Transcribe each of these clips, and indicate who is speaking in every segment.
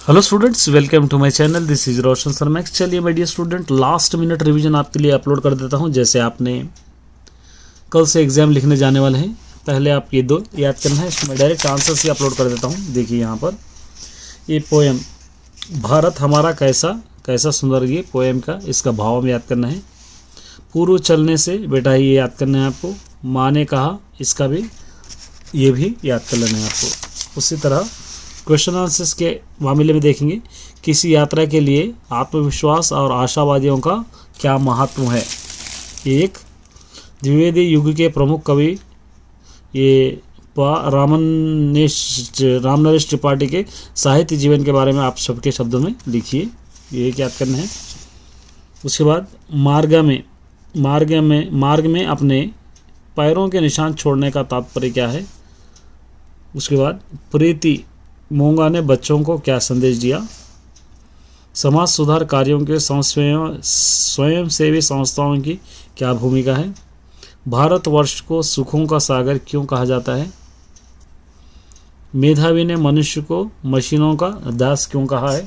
Speaker 1: Hello students, welcome to my channel. This is Roshan Sharma. चलिए media student, last minute revision आपके लिए upload कर देता हूं। जैसे आपने कल से एग्जाम लिखने जाने वाले हैं, पहले आप ये दो याद करना है। इसमें डायरेक्ट आंसर से अपलोड कर देता हूं। देखिए यहाँ पर ये पोएम भारत हमारा कैसा कैसा सुंदर, ये पोएम का इसका भाव में याद करना है। पूर्व चलने से बेटा ये याद करना है आपको। माँ ने कहा, इसका भी ये भी याद कर लेना है आपको। उसी तरह क्वेश्चन आंसर्स के मामले में देखेंगे, किसी यात्रा के लिए आत्मविश्वास और आशावादियों का क्या महत्व है। ये एक द्विवेदी युग के प्रमुख कवि ये रामनरेश त्रिपाठी के साहित्य जीवन के बारे में आप सबके शब्दों में लिखिए। ये एक याद करना है। उसके बाद मार्ग में अपने पैरों के निशान छोड़ने का तात्पर्य क्या है। उसके बाद प्रीति मोंगा ने बच्चों को क्या संदेश दिया। समाज सुधार कार्यों के स्वयंसेवी संस्थाओं की क्या भूमिका है। भारतवर्ष को सुखों का सागर क्यों कहा जाता है। मेधावी ने मनुष्य को मशीनों का दास क्यों कहा है।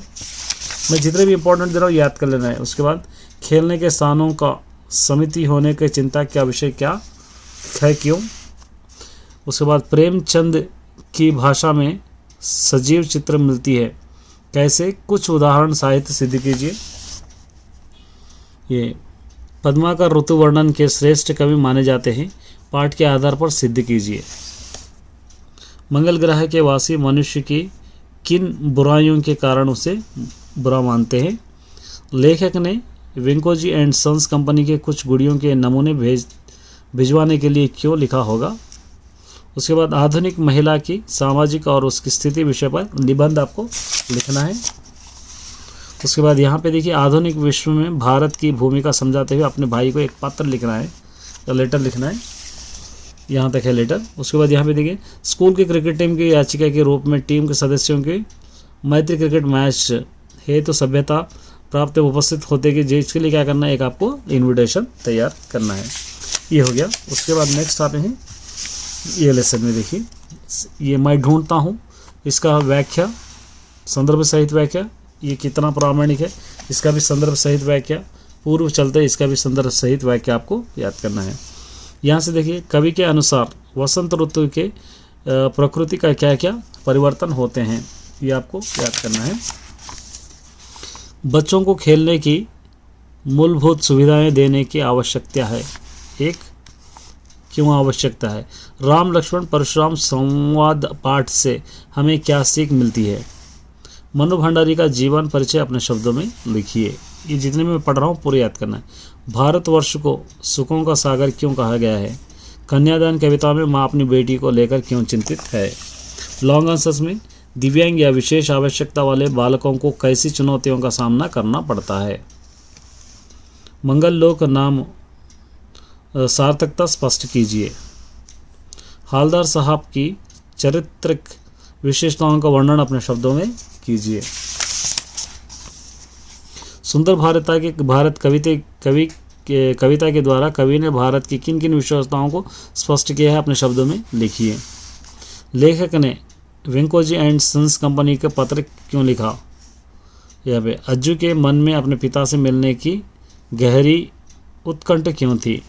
Speaker 1: मैं जितने भी इंपॉर्टेंट दे रहा हूँ याद कर लेना है। उसके बाद खेलने के स्थानों का समिति होने की चिंता क्या विषय क्या है, क्यों। उसके बाद प्रेमचंद की भाषा में सजीव चित्र मिलती है, कैसे, कुछ उदाहरण साहित्य सिद्ध कीजिए। ये पद्माकर ऋतु वर्णन के श्रेष्ठ कवि माने जाते हैं, पाठ के आधार पर सिद्ध कीजिए। मंगल ग्रह के वासी मनुष्य की किन बुराइयों के कारण उसे बुरा मानते हैं। लेखक ने विंकोजी एंड सन्स कंपनी के कुछ गुड़ियों के नमूने भिजवाने के लिए क्यों लिखा होगा। उसके बाद आधुनिक महिला की सामाजिक और उसकी स्थिति विषय पर निबंध आपको लिखना है। उसके बाद यहाँ पे देखिए, आधुनिक विश्व में भारत की भूमिका समझाते हुए अपने भाई को एक पत्र लिखना है या लेटर लिखना है। यहाँ तक है लेटर। उसके बाद यहाँ पे देखिए, स्कूल की क्रिकेट टीम की याचिका के रूप में टीम के सदस्यों के मैत्री क्रिकेट मैच है तो सभ्यता प्राप्त उपस्थित होते कि जिसके लिए क्या करना है, एक आपको इन्विटेशन तैयार करना है। ये हो गया। उसके बाद नेक्स्ट आते हैं ये लेसन में। देखिए, ये मैं ढूंढता हूँ, इसका व्याख्या संदर्भ सहित व्याख्या, ये कितना प्रामाणिक है, इसका भी संदर्भ सहित व्याख्या। पूर्व चलते इसका भी संदर्भ सहित व्याख्या आपको याद करना है। यहाँ से देखिए, कवि के अनुसार वसंत ऋतु के प्रकृति का क्या क्या परिवर्तन होते हैं, ये आपको याद करना है। बच्चों को खेलने की मूलभूत सुविधाएं देने की आवश्यकता है, एक क्यों आवश्यकता है। राम लक्ष्मण परशुराम संवाद पाठ से हमें क्या सीख मिलती है। मनु भंडारी का जीवन परिचय अपने शब्दों में लिखिए। ये जितने में मैं पढ़ रहा हूँ पूरे याद करना है। भारतवर्ष को सुखों का सागर क्यों कहा गया है। कन्यादान कविता में माँ अपनी बेटी को लेकर क्यों चिंतित है। लॉन्ग आंसर्स में दिव्यांग या विशेष आवश्यकता वाले बालकों को कैसी चुनौतियों का सामना करना पड़ता है। मंगल लोक नाम सार्थकता स्पष्ट कीजिए। हालदार साहब की चारित्रिक विशेषताओं का वर्णन अपने शब्दों में कीजिए। सुंदर भारत कविता के द्वारा कवि ने भारत की किन किन विशेषताओं को स्पष्ट किया है, अपने शब्दों में लिखिए। लेखक ने विंकोजी एंड सन्स कंपनी के पत्र क्यों लिखा। यहाँ पे अज्जू के मन में अपने पिता से मिलने की गहरी उत्कंठ क्यों थी।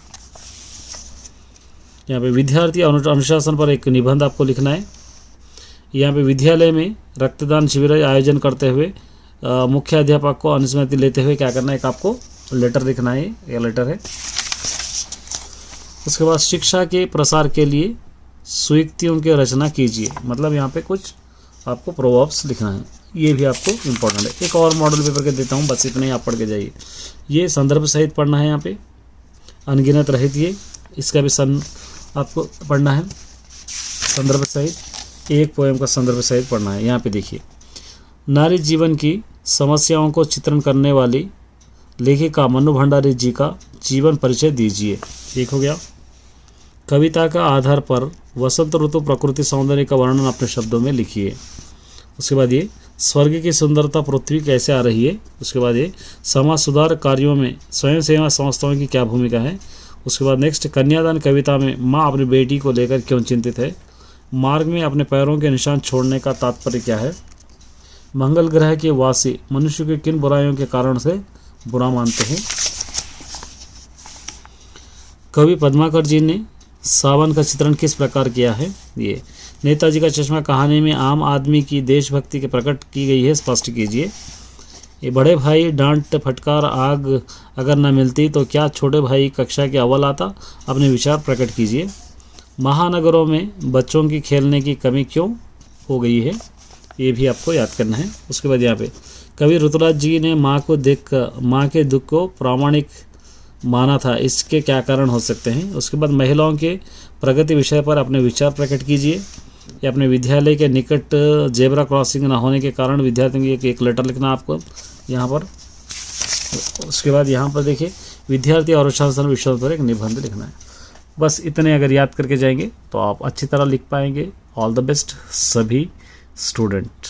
Speaker 1: यहाँ पे विद्यार्थी अनुशासन पर एक निबंध आपको लिखना है। यहाँ पे विद्यालय में रक्तदान शिविर आयोजन करते हुए मुख्य अध्यापक को अनुमति लेते हुए क्या करना है, एक आपको लेटर लिखना है, यह लेटर है। उसके बाद शिक्षा के प्रसार के लिए सुयुक्तियों की रचना कीजिए, मतलब यहाँ पे कुछ आपको प्रोवर्ब्स लिखना है। ये भी आपको इम्पोर्टेंट है। एक और मॉडल पेपर के देता हूँ, बस इतना ही आप पढ़ के जाइए। ये संदर्भ सहित पढ़ना है। यहाँ पे अनगिनत रहित, ये इसका भी आपको पढ़ना है संदर्भ सहित। एक पोएम का संदर्भ सहित पढ़ना है। यहाँ पे देखिए, नारी जीवन की समस्याओं को चित्रण करने वाली लेखिका मनु भंडारी जी का जीवन परिचय दीजिए। ठीक हो गया। कविता का आधार पर वसंत ऋतु प्रकृति सौंदर्य का वर्णन अपने शब्दों में लिखिए। उसके बाद ये स्वर्ग की सुंदरता पृथ्वी कैसे आ रही है। उसके बाद ये समाज सुधार कार्यों में स्वयं सेवा संस्थाओं की क्या भूमिका है। उसके बाद नेक्स्ट, कन्यादान कविता में माँ अपनी बेटी को लेकर क्यों चिंतित है। मार्ग में अपने पैरों के निशान छोड़ने का तात्पर्य क्या है। मंगल ग्रह के वासी मनुष्य के किन बुराइयों के कारण से बुरा मानते हैं? कवि पद्माकर जी ने सावन का चित्रण किस प्रकार किया है? ये नेताजी का चश्मा कहानी में आम आदमी की देशभक्ति के प्रकट की गई है, स्पष्ट कीजिए। ये बड़े भाई डांट फटकार आग अगर न मिलती तो क्या छोटे भाई कक्षा के अव्वल आता? अपने विचार प्रकट कीजिए। महानगरों में बच्चों की खेलने की कमी क्यों हो गई है? ये भी आपको याद करना है। उसके बाद यहाँ पे कवि ऋतुराज जी ने माँ के दुख को प्रामाणिक माना था, इसके क्या कारण हो सकते हैं? उसके बाद महिलाओं के प्रगति विषय पर अपने विचार प्रकट कीजिए। या अपने विद्यालय के निकट जेब्रा क्रॉसिंग न होने के कारण विद्यार्थियों की एक लेटर लिखना आपको यहाँ पर। उसके बाद यहाँ पर देखिए विद्यार्थी और अनुशासन विषय पर एक निबंध लिखना है। बस इतने अगर याद करके जाएंगे तो आप अच्छी तरह लिख पाएंगे। ऑल द बेस्ट सभी स्टूडेंट।